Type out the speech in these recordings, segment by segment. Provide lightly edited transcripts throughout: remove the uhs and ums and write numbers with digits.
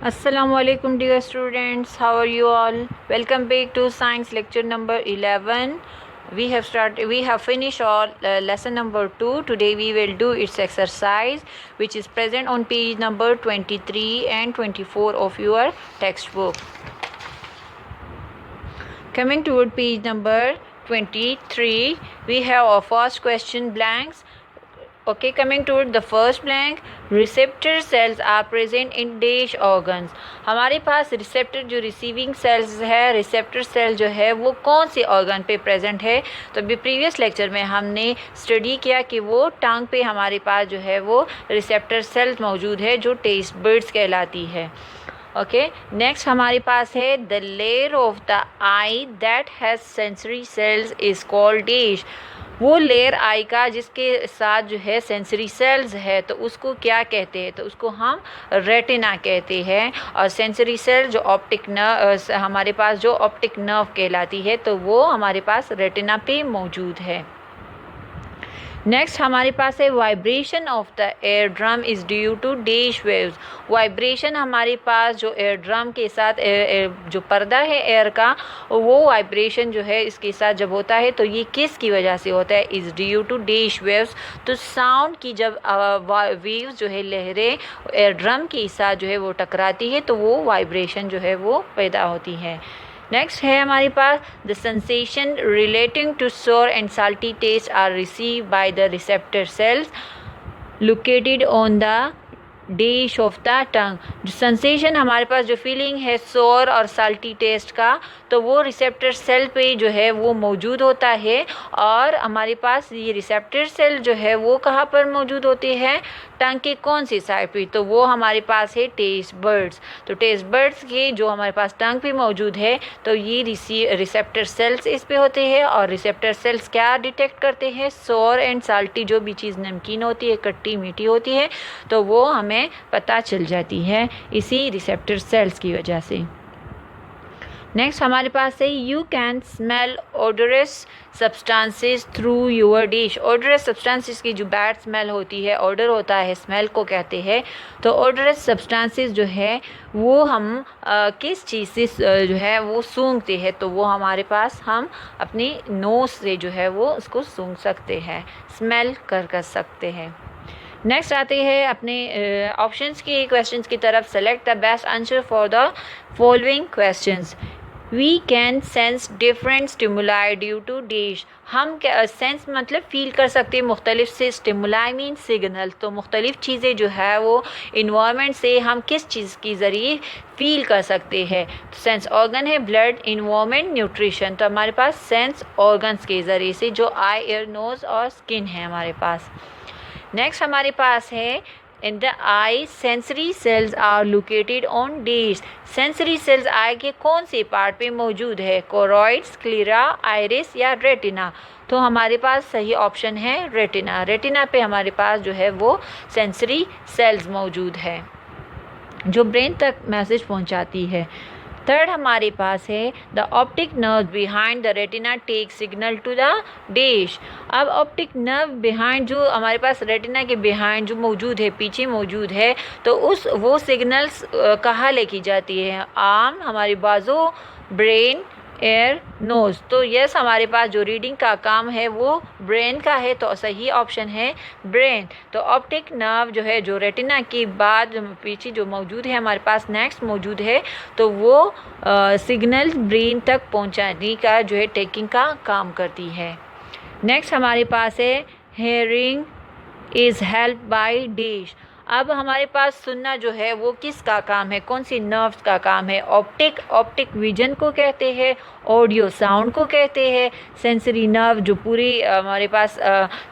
Assalamualaikum dear students, how are you all? Welcome back to science lecture number 11. We have finished all lesson number 2. Today we will do its exercise which is present on page number 23 and 24 of your textbook. Coming toward page number 23, we have our first question blanks. Okay, coming to the first blank, receptor cells are present in dash organs. हमारे पास receptor जो receiving sales है, receptor cell जो है वो कौन से organ पे present है? तो अभी प्रीवियस लेक्चर में हमने स्टडी किया कि वो टंग पे हमारे पास जो है वो रिसेप्टर सेल्स मौजूद है जो टेस्ट बर्ड्स कहलाती है. ओके, नेक्स्ट हमारे पास है the layer of the I that has sensory sales is called dash. वो लेयर आई का जिसके साथ जो है सेंसरी सेल्स है तो उसको क्या कहते हैं? तो उसको हम रेटिना कहते हैं. और सेंसरी सेल जो ऑप्टिक नर्व हमारे पास जो ऑप्टिक नर्व कहलाती है तो वो हमारे पास रेटिना पे मौजूद है. नेक्स्ट हमारे पास है vibration of the ear drum is due to dash waves. Vibration हमारे पास जो एयर ड्रम के साथ जो पर्दा है एयर का वो वाइब्रेशन जो है इसके साथ जब होता है तो ये किस की वजह से होता है? Is due to dash waves. तो साउंड की जब वेव्स जो है लहरें एयर ड्रम के साथ जो है वो टकराती है तो वो वाइब्रेशन जो है वो पैदा होती है. नेक्स्ट है हमारे पास the sensation relating to sour and salty taste are receive by the receptor cells located on the dash of the tongue. जो सेंसेशन हमारे पास जो फीलिंग है सोर और साल्टी टेस्ट का तो वो रिसेप्टर सेल पे जो है वो मौजूद होता है. और हमारे पास ये रिसेप्टर सेल जो है वो कहाँ पर मौजूद होते हैं? टंग के कौन सी साइड पे? तो वो हमारे पास है टेस्ट बर्ड्स. तो टेस्ट बर्ड्स के जो हमारे पास टंग पे मौजूद है तो ये रिसेप्टर सेल्स इस पे होते हैं. और रिसेप्टर सेल्स क्या डिटेक्ट करते हैं? सोर एंड साल्टी, जो भी चीज़ नमकीन होती है, खट्टी मीठी होती है, तो वो हमें पता चल जाती है इसी रिसेप्टर सेल्स की वजह से. नेक्स्ट हमारे पास है you can smell odorous substances through your dish. Odorous substances की जो बैड स्मेल होती है, ऑर्डर होता है, स्मेल को कहते हैं. तो ओडरस सब्सटेंसेस जो है वो हम किस चीज़ से जो है वो सूंघते हैं? तो वो हमारे पास हम अपनी नोज से जो है वो उसको सूंघ सकते हैं, स्मेल कर सकते हैं. नेक्स्ट आते हैं अपने ऑप्शंस की क्वेश्चंस की तरफ. Select the best answer for the following questions. We can sense different stimuli due to dash. हम क्या सेंस मतलब फील कर सकते हैं मुख्तलिफ से. Stimuli mean signal. तो मुख्तलिफ चीज़ें जो है वो इन्वायरमेंट से हम किस चीज़ के ज़रिए फील कर सकते हैं? तो सेंस ऑर्गन है ब्लड, इन्वायरमेंट, न्यूट्रिशन. तो हमारे पास सेंस ऑर्गन्स के ज़रिए से जो आई, एयर, नोज़ और स्किन है हमारे पास. नेक्स्ट हमारे पास है in the eye sensory cells are located on dash. Sensory cells eye के कौन से पार्ट पे मौजूद है? कोरॉइड, स्क्लेरा, आइरिस या रेटिना. तो हमारे पास सही ऑप्शन है रेटिना. रेटिना पे हमारे पास जो है वो सेंसरी सेल्स मौजूद है जो ब्रेन तक मैसेज पहुंचाती है. थर्ड हमारे पास है the optic nerve behind the retina take signal to the dash. अब ऑप्टिक नर्व बिहाइंड जो हमारे पास रेटिना के बिहाइंड जो मौजूद है, पीछे मौजूद है, तो वो सिग्नल्स कहाँ लेके जाती है? आर्म, हमारी बाजू, ब्रेन, एयर, नोज़. तो यस हमारे पास जो रीडिंग का काम है वो ब्रेन का है. तो सही ऑप्शन है ब्रेन. तो ऑप्टिक नर्व जो है जो रेटिना के बाद जो पीछे जो मौजूद है हमारे पास नेक्स्ट मौजूद है तो वो सिग्नल ब्रेन तक पहुंचाने का जो है टेकिंग का काम करती है. नेक्स्ट हमारे पास है hearing is help by dash. अब हमारे पास सुनना जो है वो किसका काम है? कौन सी नर्व्स का काम है? ऑप्टिक विजन को कहते हैं, ऑडियो साउंड को कहते हैं, सेंसरी नर्व जो पूरी हमारे पास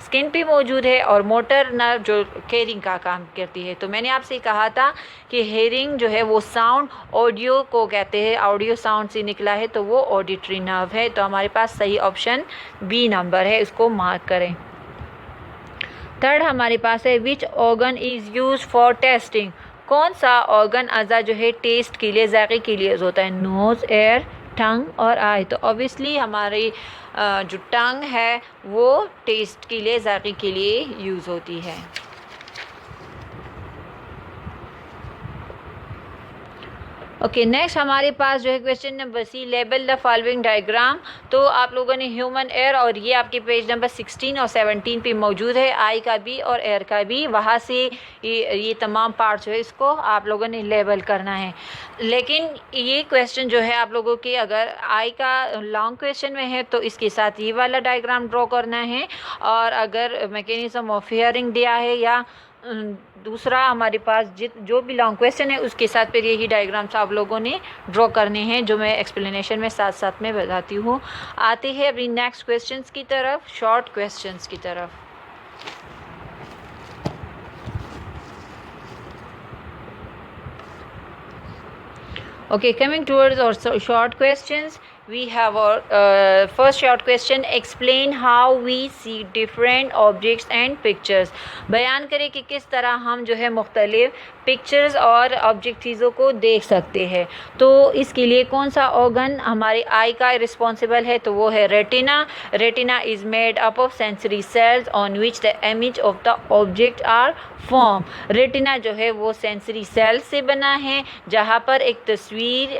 स्किन पे मौजूद है, और मोटर नर्व जो हेयरिंग का काम करती है. तो मैंने आपसे कहा था कि हेयरिंग जो है वो साउंड ऑडियो को कहते हैं, ऑडियो साउंड से निकला है तो वो ऑडिटरी नर्व है. तो हमारे पास सही ऑप्शन बी नंबर है, इसको मार्क करें. थर्ड हमारे पास है which organ is use for testing. कौन सा ऑर्गन अज़ा जो है टेस्ट के लिए, जायके के लिए होता है? नोज़, एयर, टंग और आई. तो ऑब्वियसली हमारी जो टंग है वो टेस्ट के लिए, जायके के लिए यूज़ होती है. ओके नेक्स्ट हमारे पास जो है question number C, label the following diagram. तो आप लोगों ने ह्यूमन एयर, और ये आपके पेज नंबर 16 और 17 पे मौजूद है, आई का भी और एयर का भी। वहाँ से ये तमाम पार्ट जो है इसको आप लोगों ने लेबल करना है। लेकिन ये क्वेश्चन जो है आप लोगों के अगर आई का लॉन्ग क्वेश्चन में है तो इसके साथ ये वाला डायग्राम ड्रॉ करना है, और अगर मैकेनिज्म ऑफ हियरिंग दिया है या दूसरा हमारे पास जो भी लॉन्ग क्वेश्चन है उसके साथ फिर यही डायग्राम्स आप लोगों ने ड्रॉ करने हैं, जो मैं एक्सप्लेनेशन में साथ साथ में बताती हूँ। आते हैं अभी नेक्स्ट क्वेश्चंस की तरफ, शॉर्ट क्वेश्चंस की तरफ। Okay, coming towards our short questions, we have our first short question, explain how we see different objects and pictures। बयान करें कि किस तरह हम जो है मुख्तलिफ पिक्चर्स और ऑब्जेक्ट चीज़ों को देख सकते हैं। तो इसके लिए कौन सा ऑर्गन हमारे आई का रिस्पॉन्सिबल है, तो वो है retina. Retina is made up of sensory cells on which the image of the object are form. Retina जो है वो सेंसरी सेल्स से बना है जहाँ पर एक तस्वीर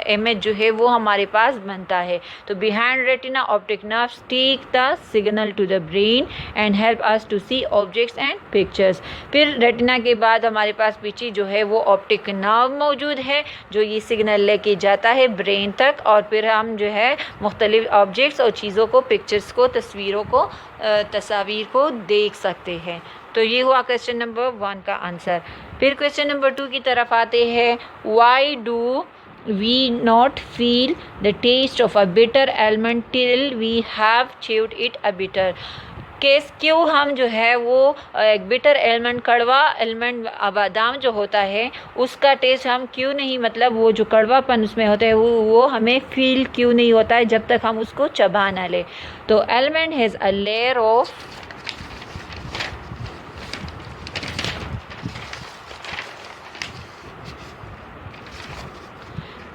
इमेज जो है वो हमारे पास बनता है। तो behind retina optic nerves take the signal to the brain and help us to see objects and pictures. फिर रेटिना के बाद हमारे पास पीछे जो है वो ऑप्टिक नर्व मौजूद है जो ये सिग्नल लेके जाता है ब्रेन तक, और फिर हम जो है मुख्तलिफ ऑब्जेक्ट्स और चीज़ों को, पिक्चर्स को, तस्वीरों को, तस्वीर को देख सकते हैं। तो ये हुआ क्वेश्चन नंबर 1 का आंसर। फिर क्वेश्चन नंबर 2 की तरफ आते हैं, why do we not feel the taste of a bitter element till we have chewed it a bitter. Case क्यों हम जो है वो एक बिटर एलिमेंट, कड़वा एलिमेंट बादाम जो होता है उसका टेस्ट हम क्यों नहीं, मतलब वो जो कड़वापन उसमें होता है वो हमें फील क्यों नहीं होता है जब तक हम उसको चबा ना ले। तो element has a layer of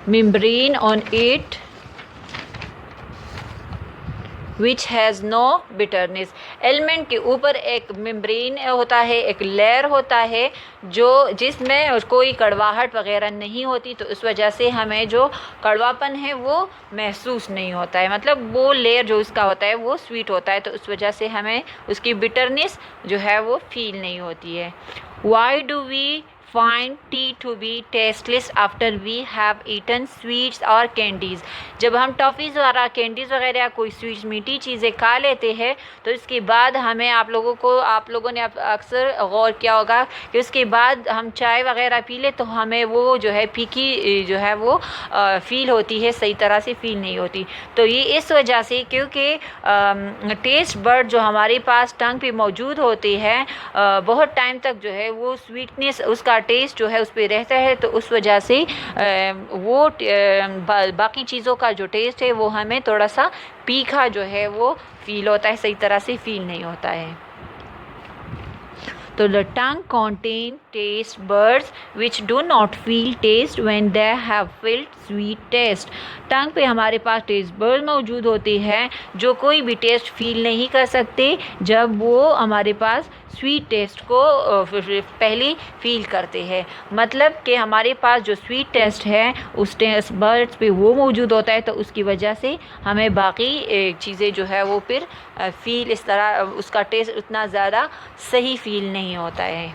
membrane on it which has no bitterness। Element के ऊपर एक मेम्ब्रेन होता है, एक लेयर होता है जो जिसमें कोई कड़वाहट वगैरह नहीं होती, तो उस वजह से हमें जो कड़वापन है वो महसूस नहीं होता है, मतलब वो लेयर जो उसका होता है वो स्वीट होता है, तो उस वजह से हमें उसकी बिटरनेस जो है वो फील नहीं होती है। Why do we find tea to be tasteless after we have eaten sweets or candies। जब हम टॉफ़ीज़ वगैरह, कैंडीज़ वगैरह या कोई स्वीट्स मीठी चीज़ें खा लेते हैं तो इसके बाद हमें आप लोगों ने अक्सर गौर किया होगा कि उसके बाद हम चाय वगैरह पी ले तो हमें वो जो है फीकी जो है वो फ़ील होती है, सही तरह से फ़ील नहीं होती। तो ये इस वजह से क्योंकि टेस्ट बर्ड जो हमारे पास टंग पे मौजूद होते हैं बहुत टाइम तक जो है वो स्वीटनेस, उसका टेस्ट जो है उस पर रहता है, तो उस वजह से वो बाकी चीज़ों का जो टेस्ट है वो हमें थोड़ा सा तीखा जो है वो फील होता है, सही तरह से फील नहीं होता है। तो the tongue contain taste buds which do not feel taste when they have felt sweet taste। टंग पे हमारे पास टेस्ट बर्ड मौजूद होते हैं जो कोई भी टेस्ट फील नहीं कर सकते जब वो हमारे पास स्वीट टेस्ट को पहले फील करते हैं। मतलब कि हमारे पास जो स्वीट टेस्ट है उस टेस्ट बर्ड्स पे वो मौजूद होता है, तो उसकी वजह से हमें बाकी चीज़ें जो है वो फिर फील इस तरह, उसका टेस्ट उतना ज़्यादा सही फील नहीं होता है।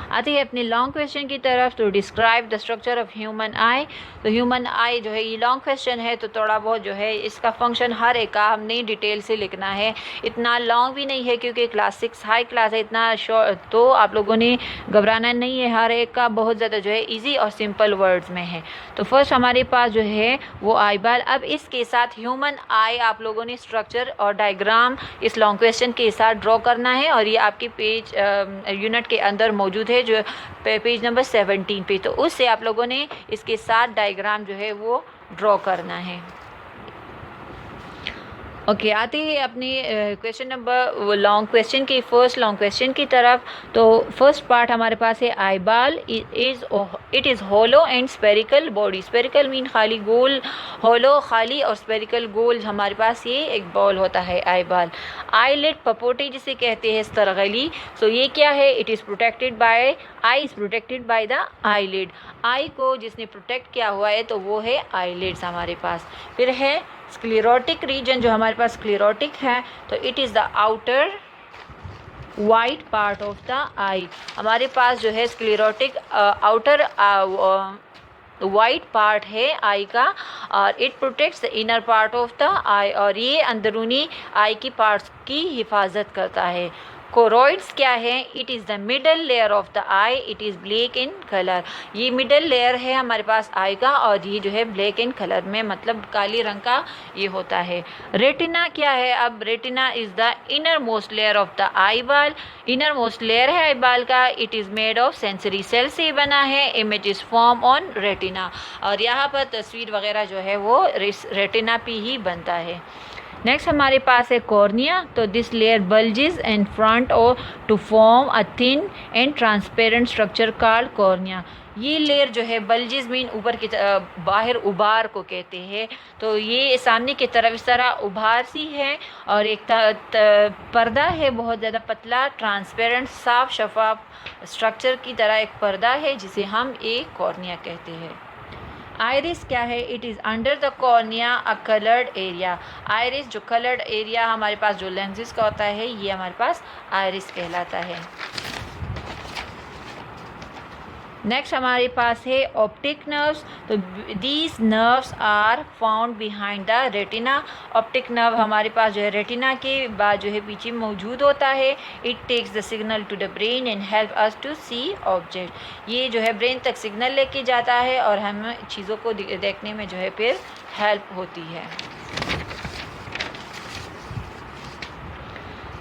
आते हैं अपने लॉन्ग क्वेश्चन की तरफ। तो describe the structure of human आई। तो ह्यूमन आई जो है ये लॉन्ग क्वेश्चन है, तो थोड़ा बहुत जो है इसका फंक्शन हर एक का हमने डिटेल से लिखना है। इतना लॉन्ग भी नहीं है क्योंकि क्लास 6 हाई क्लास है, इतना शॉर्ट तो आप लोगों ने घबराना नहीं है, हर एक का बहुत ज़्यादा जो है ईजी और सिंपल वर्ड्स में है। तो फर्स्ट हमारे पास जो है वो आई बाल। अब इसके साथ ह्यूमन आई आप लोगों ने स्ट्रक्चर और डायग्राम इस लॉन्ग क्वेश्चन के साथ ड्रॉ करना है, और ये आपके पेज यूनिट के अंदर मौजूद है जो पेज नंबर 17 पे। तो उससे आप लोगों ने इसके साथ डायग्राम जो है वो ड्रॉ करना है। ओके आते हैं अपने क्वेश्चन नंबर लॉन्ग क्वेश्चन की फर्स्ट लॉन्ग क्वेश्चन की तरफ। तो फर्स्ट पार्ट हमारे पास है eye ball it is hollow and spherical body. Spherical mean खाली गोल, होलो खाली और स्पेरिकल गोल, हमारे पास ये एक बॉल होता है आई बॉल। आईलिड पपोटी जिसे कहते हैं स्तरगली। सो ये क्या है? It is protected by eye is protected by the eyelid. Eye को जिसने प्रोटेक्ट किया हुआ है तो वो है आईलिड्स हमारे पास। फिर है स्क्लेरोटिक रीजन, जो हमारे पास स्क्लेरोटिक है तो it is the outer white part of the eye. हमारे पास जो है स्क्लेरोटिक आउटर वाइट पार्ट है आई का, और it protects the inner part of the eye, और ये अंदरूनी आई की पार्ट्स की हिफाजत करता है। कोरोइड्स क्या है? It is the middle layer of the I, it is black in colour. ये मिडल लेयर है हमारे पास आई का, और ये जो है ब्लैक इन कलर में, मतलब काली रंग का ये होता है। रेटिना क्या है? अब retina is the innermost layer of the eyeball. Innermost layer है आई बाल का। It is made of sensory cell से बना है। Image is form on retina, और यहाँ पर तस्वीर वगैरह जो है वो रेटिना पे ही बनता है। नेक्स्ट हमारे पास है कॉर्निया। तो this layer bulges in front और to form a thin and transparent structure called cornea. ये लेयर जो है बल्जेस मीन ऊपर की बाहर उभार को कहते हैं। तो ये सामने की तरफ इस तरह उभार सी है, और एक पर्दा है बहुत ज़्यादा पतला, ट्रांसपेरेंट साफ शफाफ स्ट्रक्चर की तरह एक पर्दा है जिसे हम एक कॉर्निया कहते हैं। आइरिस क्या है? It is under the cornea a coloured area. Iris जो कलर्ड एरिया हमारे पास जो लेंसेज का होता है ये हमारे पास आइरिस कहलाता है। नेक्स्ट हमारे पास है ऑप्टिक नर्व्स। तो these nerves are found behind the retina. Optic nerve हमारे पास जो है रेटिना के बाद जो है पीछे मौजूद होता है। It takes the signal to the brain and help us to see object. ये जो है ब्रेन तक सिग्नल लेके जाता है और हमें चीज़ों को देखने में जो है फिर हेल्प होती है।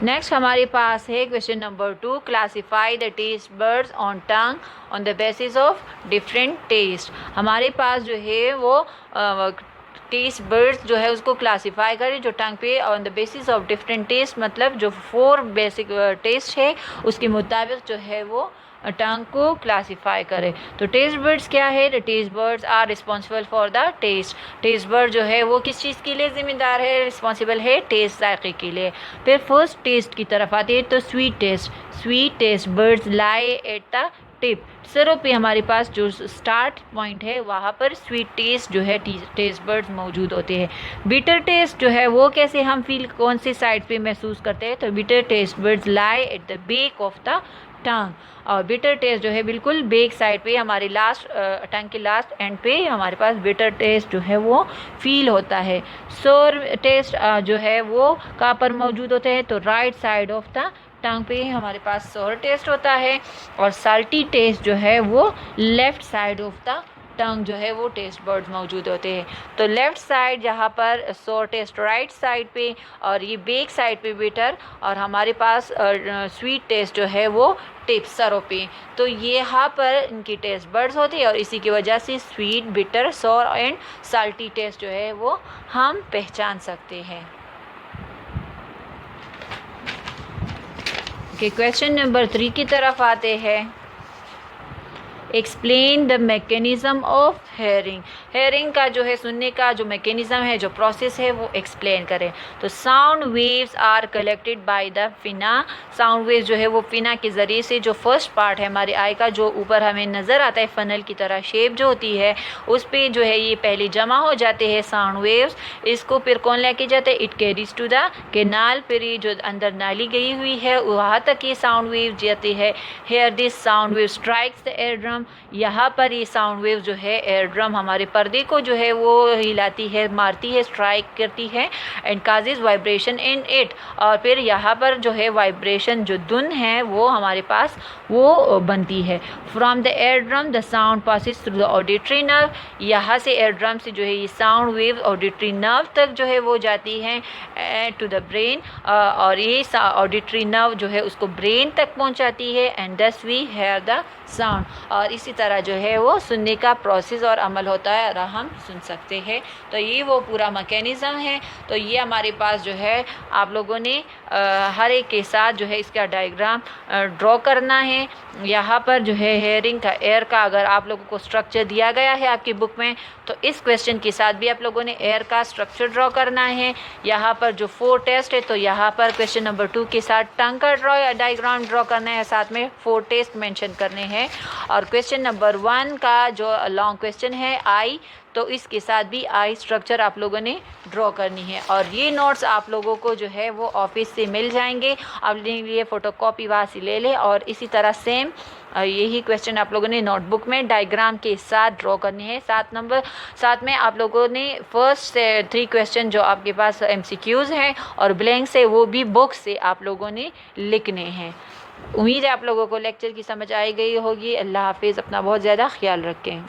नेक्स्ट हमारे पास है question number 2। Classify the taste buds on tongue on the basis of different taste. हमारे पास जो है वो टेस्ट बर्ड्स जो है उसको क्लासीफाई करें जो टंग पे on the basis of different taste, मतलब जो 4 बेसिक टेस्ट है उसके मुताबिक जो है वो टंग को क्लासीफाई करें। तो टेस्ट बर्ड्स क्या है? The taste buds are responsible for the taste. Taste bud जो है वो किस चीज़ के लिए ज़िम्मेदार है? रिस्पॉन्सिबल है टेस्ट जायके के लिए। फिर फर्स्ट टेस्ट की तरफ आते हैं तो sweet taste. Sweet taste buds lie at the tip. सिरों पे हमारे पास जो स्टार्ट पॉइंट है वहाँ पर स्वीट टेस्ट जो है टेस्ट बर्ड्स मौजूद होते हैं। बिटर टेस्ट जो है वो कैसे हम फील कौन से साइड पे महसूस करते हैं? तो bitter taste buds lie at the back of the tongue. और बिटर टेस्ट जो है बिल्कुल बेक साइड पे हमारे लास्ट टंग के लास्ट एंड पे हमारे पास बिटर टेस्ट जो है वो फील होता है। सोर टेस्ट जो है वो कहाँ पर मौजूद होते हैं? तो राइट साइड ऑफ द टंग पे हमारे पास सोर टेस्ट होता है, और साल्टी टेस्ट जो है वो left side of the tongue जो है वो टेस्ट बर्ड्स मौजूद होते हैं। तो लेफ़्ट साइड जहाँ पर सोर टेस्ट राइट साइड पे, और ये बेक साइड पे बिटर, और हमारे पास स्वीट टेस्ट जो है वो टिप सरों पे। तो ये यहाँ पर इनकी टेस्ट बर्ड्स होती है, और इसी की वजह से स्वीट, बिटर, सोर एंड साल्टी टेस्ट जो है वो हम पहचान सकते हैं। ओके, क्वेश्चन नंबर 3 की तरफ आते हैं। Explain the mechanism of hearing. Hearing का जो है सुनने का जो मैकेनिज़्म है, जो प्रोसेस है वो एक्सप्लेन करें। तो sound waves are collected by the pinna. Sound waves जो है वो फिना के ज़रिए से, जो फर्स्ट पार्ट है हमारे आई का जो ऊपर हमें नज़र आता है फनल की तरह शेप जो होती है, उस पर जो है ये पहले जमा हो जाते हैं साउंड वेव्स। इसको फिर कौन लेके जाता है? It carries to the canal. फिर ये जो अंदर नाली गई हुई है वहाँ तक ये साउंड वेव जाती है। Here this sound wave strikes the ear drum. यहाँ पर ये साउंड वेव जो है एयर ड्रम हमारे पर्दे को जो है वो हिलाती है, मारती है, स्ट्राइक करती है, and causes vibration in it. और फिर यहाँ पर जो है वाइब्रेशन जो धुन है वो हमारे पास वो बनती है। From the ear drum the sound passes through the auditory nerve. यहाँ से एयर ड्रम से जो है ये साउंड वेव ऑडिटरी नर्व तक जो है वो जाती है टू द ब्रेन, और ये ऑडिटरी नर्व जो है उसको ब्रेन तक पहुँचाती है, एंड दस वी हेयर द साउंड। और इसी तरह जो है वो सुनने का प्रोसेस और अमल होता है और हम सुन सकते हैं। तो ये वो पूरा मैकेनिज़्म है। तो ये हमारे पास जो है आप लोगों ने हर एक के साथ जो है इसका डायग्राम ड्रॉ करना है। यहाँ पर जो है हेयरिंग का, एयर का अगर आप लोगों को स्ट्रक्चर दिया गया है आपकी बुक में, तो इस क्वेश्चन के साथ भी आप लोगों ने एयर का स्ट्रक्चर ड्रॉ करना है। यहाँ पर जो 4 टेस्ट है, तो यहाँ पर क्वेश्चन नंबर 2 के साथ टंग का डायग्राम ड्रॉ करना है, साथ में 4 टेस्ट मेंशन करने हैं। और क्वेश्चन नंबर 1 का जो लॉन्ग क्वेश्चन है आई, तो इसके साथ भी आई स्ट्रक्चर आप लोगों ने ड्रॉ करनी है। और ये नोट्स आप लोगों को जो है वो ऑफिस से मिल जाएंगे, अपने लिए फ़ोटोकॉपी वहाँ से ले लें। और इसी तरह सेम यही क्वेश्चन आप लोगों ने नोटबुक में डायग्राम के साथ ड्रॉ करने हैं। साथ में आप लोगों ने फर्स्ट से 3 क्वेश्चन जो आपके पास MCQs हैं और ब्लैंक से, वो भी बुक से आप लोगों ने लिखने हैं। उम्मीद है आप लोगों को लेक्चर की समझ आई गई होगी। अल्लाह हाफिज़, अपना बहुत ज़्यादा ख्याल रखें।